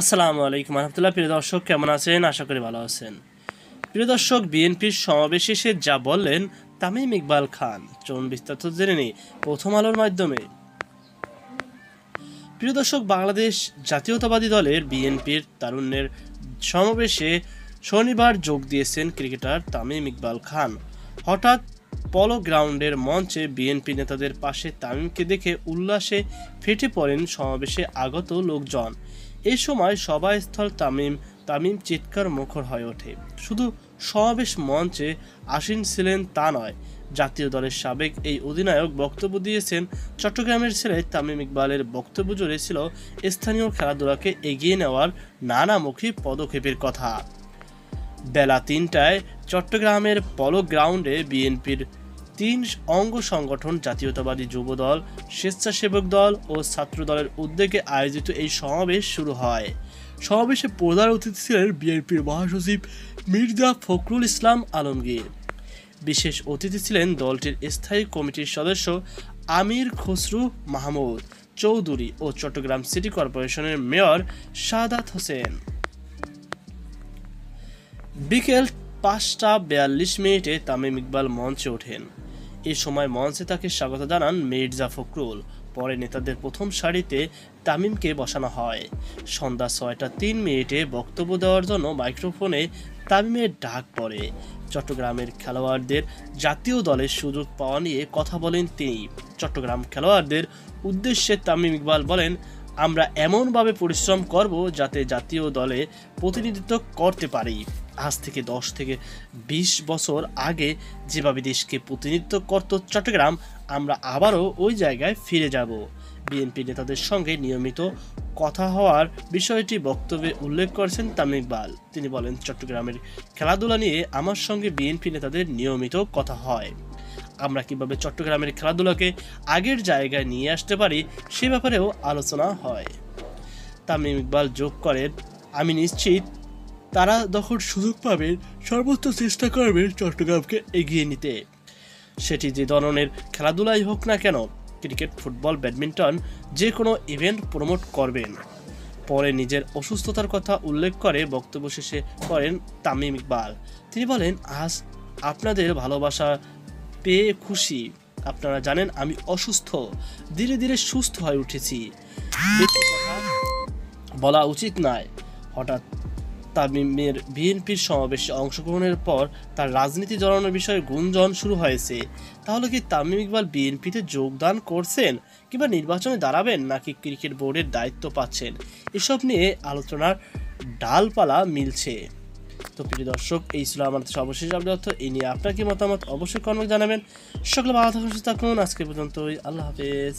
আসসালামু আলাইকুম রহমতুল্লাহ। প্রিয় দর্শক, কেমন আছেন? আশা করি ভালো আছেন। প্রিয় দর্শক, বিএনপির সমাবেশ শেষে যা বললেন তামিম ইকবাল খান, চলুন বিস্তারিত জেনে নিই প্রথম আলোর মাধ্যমে। প্রিয় দর্শক, বাংলাদেশ জাতীয়তাবাদী দলের বিএনপির তারুণ্যের সমাবেশে শনিবার যোগ দিয়েছেন ক্রিকেটার তামিম ইকবাল খান। হঠাৎ পলো গ্রাউন্ডের মঞ্চে বিএনপি নেতাদের পাশে তামিমকে দেখে উল্লাসে ফেটে পড়েন সমাবেশে আগত লোকজন। এই সময় সভাস্থল তামিম চিৎকার মুখর হয়ে ওঠে। শুধু সমাবেশ মঞ্চে আসীন ছিলেন তা নয়, জাতীয় দলের সাবেক এই অধিনায়ক বক্তব্য দিয়েছেন। চট্টগ্রামের ছেলে তামিম ইকবালের বক্তব্য জুড়ে ছিল স্থানীয় খেলাধুলাকে এগিয়ে নেওয়ার নানামুখী পদক্ষেপের কথা। বেলা ৩টায় চট্টগ্রামের পলো গ্রাউন্ডে বিএনপির ৩ অঙ্গ সংগঠন জাতীয়তাবাদী যুবদল, স্বেচ্ছাসেবক দল ও ছাত্র দলের উদ্যোগে আয়োজিত এই সমাবেশ শুরু হয়। সমাবেশে প্রধান অতিথি ছিলেন বিএনপির মহাসচিব মির্জা ফখরুল ইসলাম আলমগীর। বিশেষ অতিথি ছিলেন দলটির স্থায়ী কমিটির সদস্য আমির খসরু মাহমুদ চৌধুরী ও চট্টগ্রাম সিটি কর্পোরেশনের মেয়র সাদাত হোসেন। বিকেল ৫টা ৪২ তামিম ইকবাল মঞ্চে ওঠেন। এই সময় মঞ্চে তাকে স্বাগত জানান মির্জা ফখরুল। পরে নেতাদের প্রথম সারিতে তামিমকে বসানো হয়। সন্ধ্যা ৬টা ৩ বক্তব্য দেওয়ার জন্য মাইক্রোফোনে তামিমের ডাক পড়ে। চট্টগ্রামের খেলোয়াড়দের জাতীয় দলের সুযোগ পাওয়া নিয়ে কথা বলেন তিনি। চট্টগ্রাম খেলোয়াড়দের উদ্দেশ্যে তামিম ইকবাল বলেন, আমরা এমনভাবে পরিশ্রম করব যাতে জাতীয় দলে প্রতিনিধিত্ব করতে পারি। আজ থেকে ১০ থেকে ২০ বছর আগে যেভাবে দেশকে প্রতিনিধিত্ব করত চট্টগ্রাম, আমরা আবারও ওই জায়গায় ফিরে যাব। বিএনপি নেতাদের সঙ্গে নিয়মিত কথা হওয়ার বিষয়টি বক্তব্যে উল্লেখ করেছেন তামিম ইকবাল। তিনি বলেন, চট্টগ্রামের খেলাধুলা নিয়ে আমার সঙ্গে বিএনপি নেতাদের নিয়মিত কথা হয়। আমরা কিভাবে চট্টগ্রামের খেলাধুলাকে আগের জায়গায় নিয়ে আসতে পারি সে ব্যাপারেও আলোচনা হয়। তামিম ইকবাল যোগ করেন, আমি নিশ্চিত তারা যখন সুযোগ পাবেন সর্বোচ্চ চেষ্টা করবেন চট্টগ্রামকে এগিয়ে নিতে। সেটি যে ধরনের খেলাধুলাই হোক না কেন, ক্রিকেট, ফুটবল, ব্যাডমিন্টন, যে কোনো ইভেন্ট প্রমোট করবেন। পরে নিজের অসুস্থতার কথা উল্লেখ করে বক্তব্য শেষে করেন তামিম ইকবাল। তিনি বলেন, আজ আপনাদের ভালোবাসা পেয়ে খুশি। আপনারা জানেন আমি অসুস্থ, ধীরে ধীরে সুস্থ হয়ে উঠেছি। বলা উচিত নয়। হঠাৎ তামিমের বিএনপির সমাবেশে অংশগ্রহণের পর তার রাজনীতি জড়ানোর বিষয়ে গুঞ্জন শুরু হয়েছে। তাহলে কি তামিম ইকবাল বিএনপিতে যোগদান করছেন, কিংবা নির্বাচনে দাঁড়াবেন, নাকি ক্রিকেট বোর্ডের দায়িত্ব পাচ্ছেন? এসব নিয়ে আলোচনার ডালপালা মিলছে। তো প্রিয় দর্শক, এই ছিল আমাদের সর্বশেষ আপডেট। এই নিয়ে আপনার কি মতামত অবশ্যই কমেন্টে জানাবেন। সকলে ভালো থাকুন, সুস্থ থাকুন। আজকে পর্যন্তই, আল্লাহ হাফেজ।